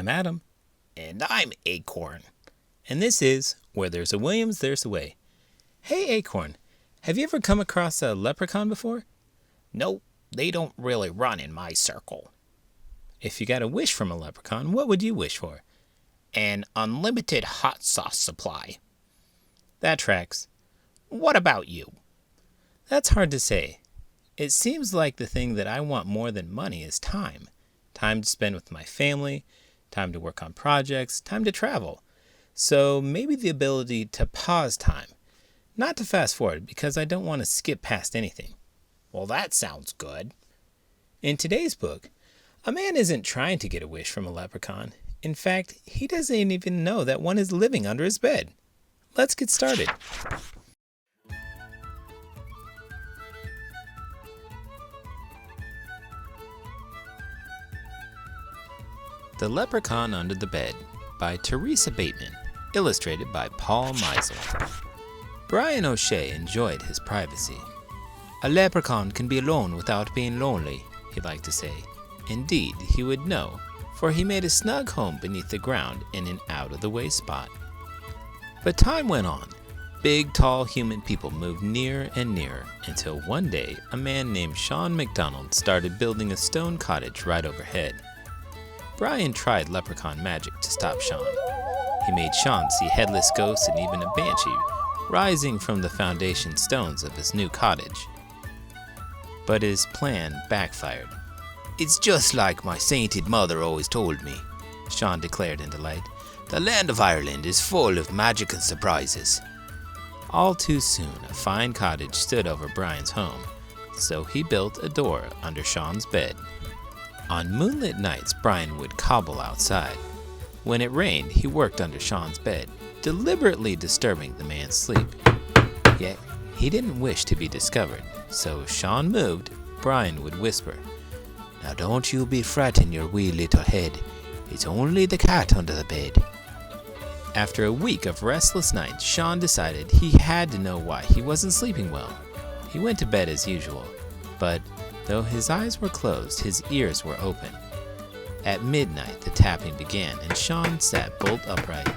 I'm Adam. And I'm Acorn. And this is Where There's a Williams, There's a Way. Hey, Acorn, have you ever come across a leprechaun before? No, they don't really run in my circle. If you got a wish from a leprechaun, what would you wish for? An unlimited hot sauce supply. That tracks. What about you? That's hard to say. It seems like the thing that I want more than money is time. Time to spend with my family, time to work on projects, time to travel. So maybe the ability to pause time. Not to fast forward, because I don't want to skip past anything. Well, that sounds good. In today's book, a man isn't trying to get a wish from a leprechaun. In fact, he doesn't even know that one is living under his bed. Let's get started. The Leprechaun Under the Bed by Teresa Bateman, illustrated by Paul Meisel. Brian O'Shea enjoyed his privacy. A leprechaun can be alone without being lonely, he liked to say. Indeed, he would know, for he made a snug home beneath the ground in an out-of-the-way spot. But time went on. Big, tall human people moved nearer and nearer, until one day a man named Sean McDonald started building a stone cottage right overhead. Brian tried leprechaun magic to stop Sean. He made Sean see headless ghosts and even a banshee rising from the foundation stones of his new cottage. But his plan backfired. "It's just like my sainted mother always told me," Sean declared in delight. "The land of Ireland is full of magic and surprises." All too soon, a fine cottage stood over Brian's home, so he built a door under Sean's bed. On moonlit nights, Brian would cobble outside. When it rained, he worked under Sean's bed, deliberately disturbing the man's sleep. Yet, he didn't wish to be discovered, so Sean moved, Brian would whisper, "Now don't you be fretting your wee little head. It's only the cat under the bed." After a week of restless nights, Sean decided he had to know why he wasn't sleeping well. He went to bed as usual, but though his eyes were closed, his ears were open. At midnight, the tapping began, and Sean sat bolt upright.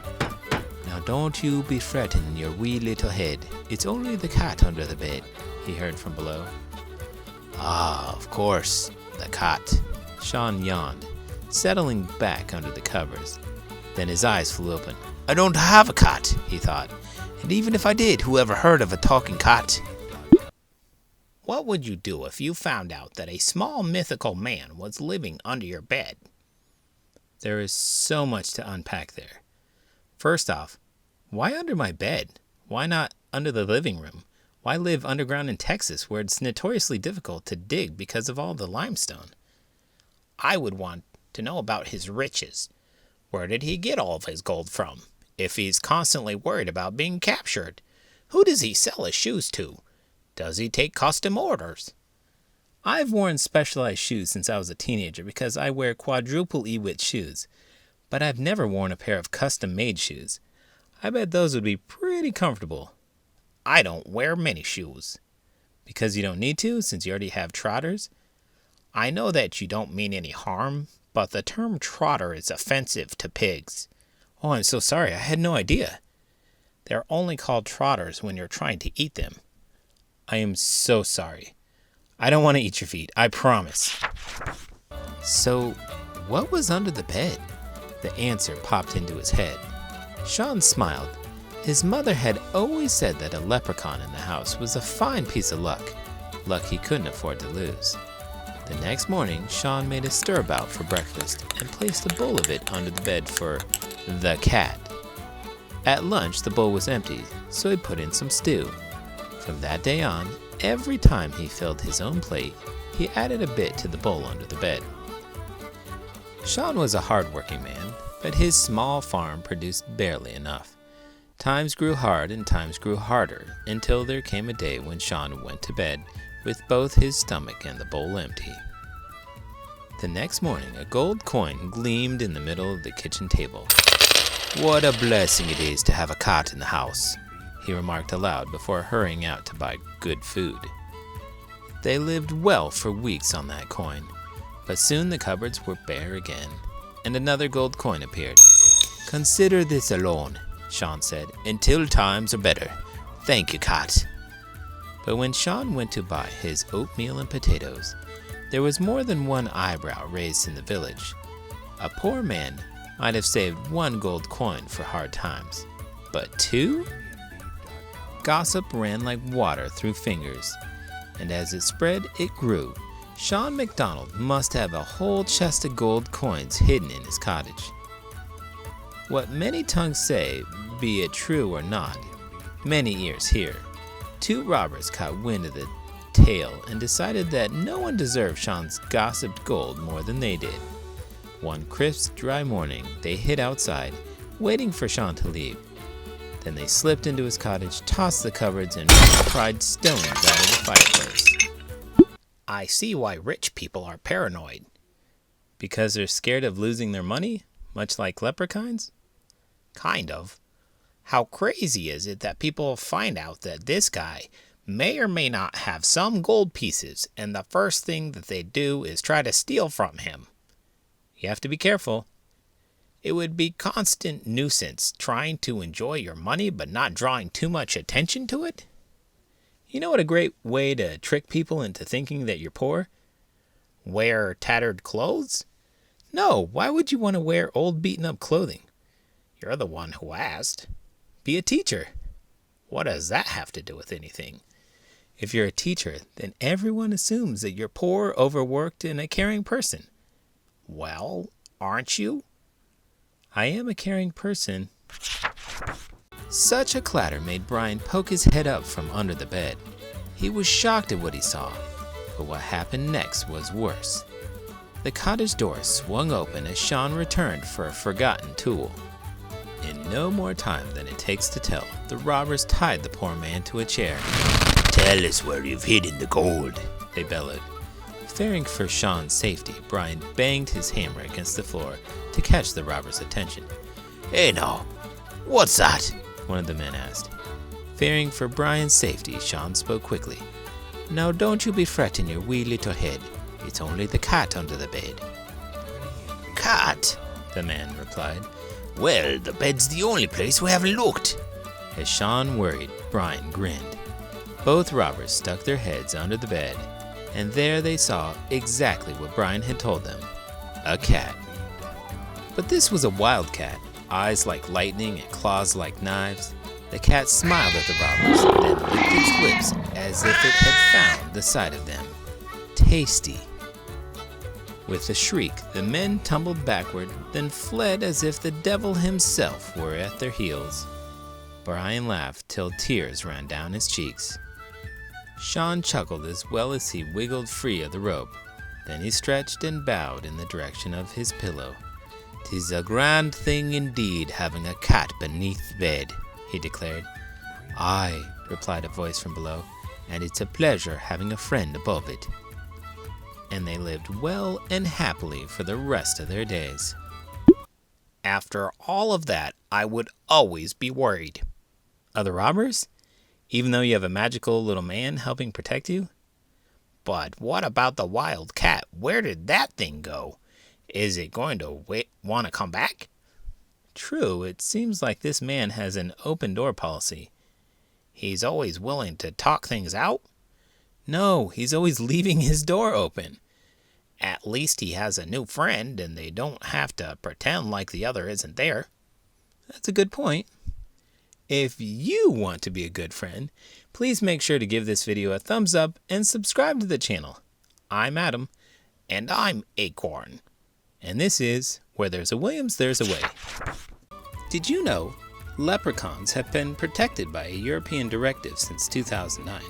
"Now don't you be fretting your wee little head. It's only the cat under the bed," he heard from below. "Ah, of course, the cat." Sean yawned, settling back under the covers. Then his eyes flew open. "I don't have a cat," he thought. "And even if I did, who ever heard of a talking cat?" What would you do if you found out that a small mythical man was living under your bed? There is so much to unpack there. First off, why under my bed? Why not under the living room? Why live underground in Texas where it's notoriously difficult to dig because of all the limestone? I would want to know about his riches. Where did he get all of his gold from? If he's constantly worried about being captured, who does he sell his shoes to? Does he take custom orders? I've worn specialized shoes since I was a teenager because I wear quadruple E-width shoes, but I've never worn a pair of custom-made shoes. I bet those would be pretty comfortable. I don't wear many shoes. Because you don't need to, since you already have trotters? I know that you don't mean any harm, but the term trotter is offensive to pigs. Oh, I'm so sorry. I had no idea. They're only called trotters when you're trying to eat them. I am so sorry. I don't want to eat your feet, I promise. So, what was under the bed? The answer popped into his head. Sean smiled. His mother had always said that a leprechaun in the house was a fine piece of luck he couldn't afford to lose. The next morning, Sean made a stirabout for breakfast and placed a bowl of it under the bed for the cat. At lunch, the bowl was empty, so he put in some stew. From that day on, every time he filled his own plate, he added a bit to the bowl under the bed. Sean was a hard-working man, but his small farm produced barely enough. Times grew hard and times grew harder, until there came a day when Sean went to bed with both his stomach and the bowl empty. The next morning, a gold coin gleamed in the middle of the kitchen table. "What a blessing it is to have a cat in the house," he remarked aloud before hurrying out to buy good food. They lived well for weeks on that coin, but soon the cupboards were bare again. and another gold coin appeared. Consider this alone, Sean said, until times are better. Thank you, cat. But when Sean went to buy his oatmeal and potatoes, there was more than one eyebrow raised in the village. A poor man might have saved 1 gold coin for hard times, but 2? Gossip ran like water through fingers, and as it spread, it grew. Sean McDonald must have a whole chest of gold coins hidden in his cottage. What many tongues say, be it true or not, many ears hear. 2 robbers caught wind of the tale and decided that no one deserved Sean's gossiped gold more than they did. One crisp, dry morning, they hid outside, waiting for Sean to leave. Then they slipped into his cottage, tossed the cupboards, and pried stones out of the fireplace. I see why rich people are paranoid. Because they're scared of losing their money, much like leprechauns? Kind of. How crazy is it that people find out that this guy may or may not have some gold pieces, and the first thing that they do is try to steal from him? You have to be careful. It would be constant nuisance trying to enjoy your money but not drawing too much attention to it. You know what a great way to trick people into thinking that you're poor? Wear tattered clothes? No, why would you want to wear old beaten up clothing? You're the one who asked. Be a teacher. What does that have to do with anything? If you're a teacher, then everyone assumes that you're poor, overworked, and a caring person. Well, aren't you? I am a caring person. Such a clatter made Brian poke his head up from under the bed. He was shocked at what he saw, but what happened next was worse. The cottage door swung open as Sean returned for a forgotten tool. In no more time than it takes to tell, the robbers tied the poor man to a chair. Tell us where you've hidden the gold, they bellowed. Fearing for Sean's safety, Brian banged his hammer against the floor to catch the robbers' attention. Hey now, what's that? One of the men asked. Fearing for Brian's safety, Sean spoke quickly. Now don't you be fretting your wee little head. It's only the cat under the bed. Cat? The man replied. Well, the bed's the only place we haven't looked. As Sean worried, Brian grinned. Both robbers stuck their heads under the bed, and there they saw exactly what Brian had told them. A cat. But this was a wild cat, eyes like lightning and claws like knives. The cat smiled at the robbers, then licked its lips as if it had found the sight of them. Tasty. With a shriek, the men tumbled backward, then fled as if the devil himself were at their heels. Brian laughed till tears ran down his cheeks. Sean chuckled as well as he wiggled free of the rope. Then he stretched and bowed in the direction of his pillow. "'Tis a grand thing indeed having a cat beneath the bed," he declared. "Aye," replied a voice from below, "and it's a pleasure having a friend above it." And they lived well and happily for the rest of their days. After all of that, I would always be worried. Other robbers? Even though you have a magical little man helping protect you? But what about the wild cat? Where did that thing go? Is it going to want to come back? True, it seems like this man has an open door policy. He's always willing to talk things out? No, he's always leaving his door open. At least he has a new friend, and they don't have to pretend like the other isn't there. That's a good point. If you want to be a good friend, please make sure to give this video a thumbs up and subscribe to the channel. I'm Adam. And I'm Acorn. And this is Where There's a Williams, There's a Way. Did you know leprechauns have been protected by a European directive since 2009?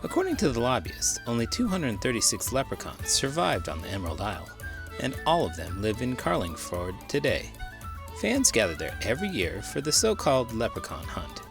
According to the lobbyists, only 236 leprechauns survived on the Emerald Isle, and all of them live in Carlingford today. Fans gather there every year for the so-called Leprechaun Hunt.